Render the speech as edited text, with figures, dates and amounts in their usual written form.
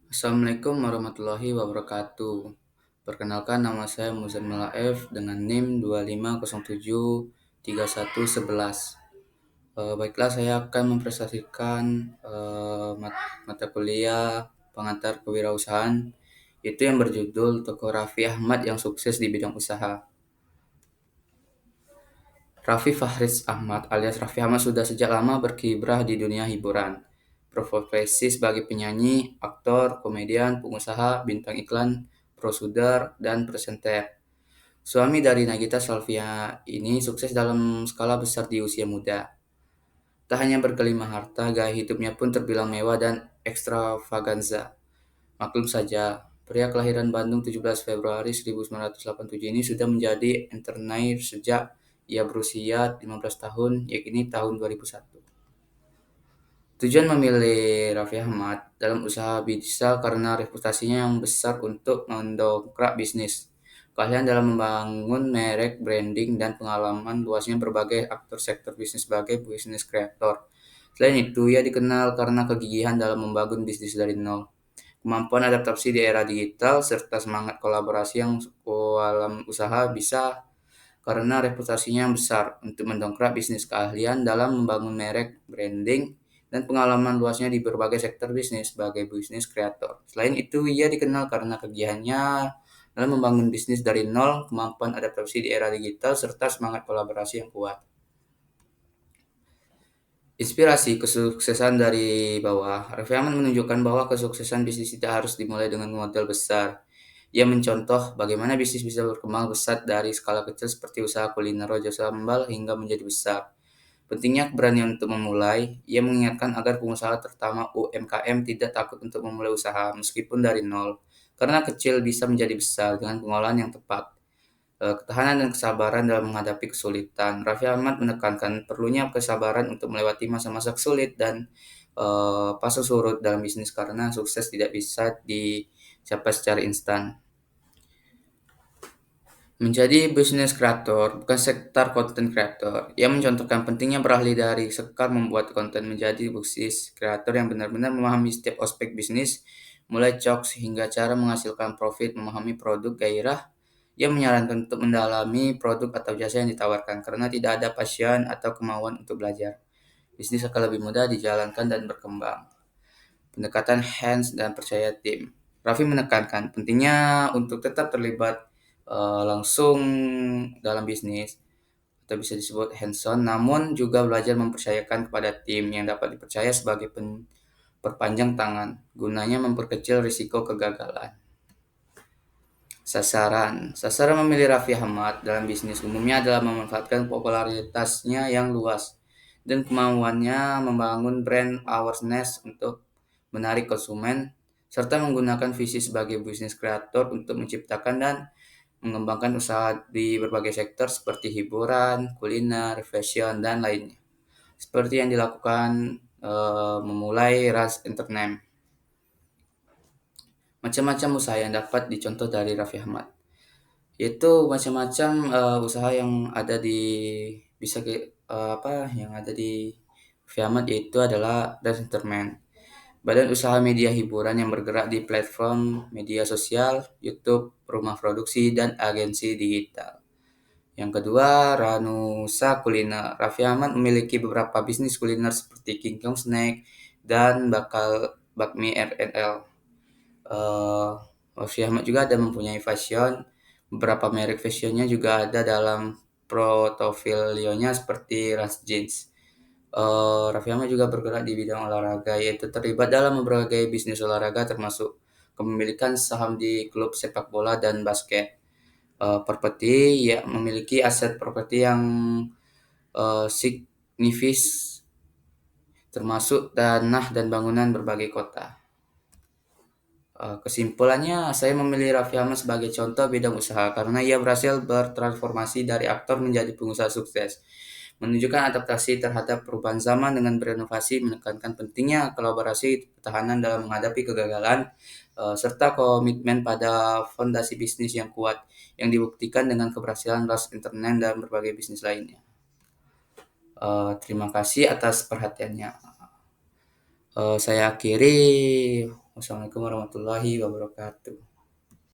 Assalamualaikum warahmatullahi wabarakatuh. Perkenalkan nama saya Muzammil F dengan NIM 25073111. Baiklah, saya akan mempresentasikan mata kuliah pengantar kewirausahaan itu yang berjudul Tokoh Raffi Ahmad yang sukses di bidang usaha. Raffi Fahriz Ahmad alias Raffi Ahmad sudah sejak lama berkiprah di dunia hiburan. Berprofesi sebagai penyanyi, aktor, komedian, pengusaha, bintang iklan, prosuder, dan presenter. Suami dari Nagita Slavina ini sukses dalam skala besar di usia muda. Tak hanya bergelimang harta, gaya hidupnya pun terbilang mewah dan ekstravaganza. Maklum saja, pria kelahiran Bandung 17 Februari 1987 ini sudah menjadi entertainer sejak ia berusia 15 tahun, yakni tahun 2001. Tujuan memilih Raffi Ahmad dalam usaha bisa karena reputasinya yang besar untuk mendongkrak bisnis, keahlian dalam membangun merek, branding, dan pengalaman luasnya berbagai aktor sektor bisnis sebagai bisnis kreator. Selain itu, ia dikenal karena kegigihan dalam membangun bisnis dari nol, kemampuan adaptasi di era digital, serta semangat kolaborasi yang dalam usaha bisa karena reputasinya yang besar untuk mendongkrak bisnis, keahlian dalam membangun merek, branding, dan pengalaman luasnya di berbagai sektor bisnis sebagai bisnis kreator. Selain itu, ia dikenal karena kegiatannya dalam membangun bisnis dari nol, kemampuan adaptasi di era digital, serta semangat kolaborasi yang kuat. Inspirasi kesuksesan dari bawah. Raffi Ahmad menunjukkan bahwa kesuksesan bisnis tidak harus dimulai dengan modal besar. Ia mencontoh bagaimana bisnis bisa berkembang pesat dari skala kecil seperti usaha kuliner rojo sambal hingga menjadi besar. Pentingnya keberanian untuk memulai, ia mengingatkan agar pengusaha terutama UMKM tidak takut untuk memulai usaha meskipun dari nol, karena kecil bisa menjadi besar dengan pengolahan yang tepat. Ketahanan dan kesabaran dalam menghadapi kesulitan. Raffi Ahmad menekankan perlunya kesabaran untuk melewati masa-masa sulit dan fase surut dalam bisnis karena sukses tidak bisa dicapai secara instan. Menjadi bisnis kreator, bukan sektor konten kreator. Ia mencontohkan pentingnya beralih dari sekar membuat konten menjadi bisnis kreator yang benar-benar memahami setiap aspek bisnis, mulai jokes hingga cara menghasilkan profit, memahami produk gairah. Ia menyarankan untuk mendalami produk atau jasa yang ditawarkan karena tidak ada passion atau kemauan untuk belajar. Bisnis akan lebih mudah dijalankan dan berkembang. Pendekatan hands dan percaya tim. Raffi menekankan pentingnya untuk tetap terlibat langsung dalam bisnis atau bisa disebut hands-on, namun juga belajar mempercayakan kepada tim yang dapat dipercaya sebagai perpanjang tangan, gunanya memperkecil risiko kegagalan. Sasaran memilih Raffi Ahmad dalam bisnis umumnya adalah memanfaatkan popularitasnya yang luas dan kemampuannya membangun brand awareness untuk menarik konsumen, serta menggunakan visi sebagai bisnis kreator untuk menciptakan dan mengembangkan usaha di berbagai sektor seperti hiburan, kuliner, fashion, dan lainnya. Seperti yang dilakukan memulai Ras Entertainment. Macam-macam usaha yang dapat dicontoh dari Raffi Ahmad. Yaitu macam-macam usaha yang ada di bisa yang ada di Raffi Ahmad, yaitu adalah Ras Entertainment. Badan usaha media hiburan yang bergerak di platform media sosial, YouTube, rumah produksi, dan agensi digital. Yang kedua, Ranusa Kuliner. Raffi Ahmad memiliki beberapa bisnis kuliner seperti King Kong Snack dan Bakmi RNL. Eh Raffi Ahmad juga ada mempunyai fashion. Beberapa merek fashionnya juga ada dalam portofolionya seperti Ras Jeans. Raffi Ahmad juga bergerak di bidang olahraga, yaitu terlibat dalam berbagai bisnis olahraga termasuk kepemilikan saham di klub sepak bola dan basket. Properti, ya, memiliki aset properti yang signifikan termasuk tanah dan bangunan berbagai kota. Kesimpulannya, saya memilih Raffi Ahmad sebagai contoh bidang usaha karena ia berhasil bertransformasi dari aktor menjadi pengusaha sukses, menunjukkan adaptasi terhadap perubahan zaman dengan berinovasi, menekankan pentingnya kolaborasi, ketahanan dalam menghadapi kegagalan, serta komitmen pada fondasi bisnis yang kuat, yang dibuktikan dengan keberhasilan Ras Internet dan berbagai bisnis lainnya. Terima kasih atas perhatiannya. Saya akhiri. Wassalamualaikum warahmatullahi wabarakatuh.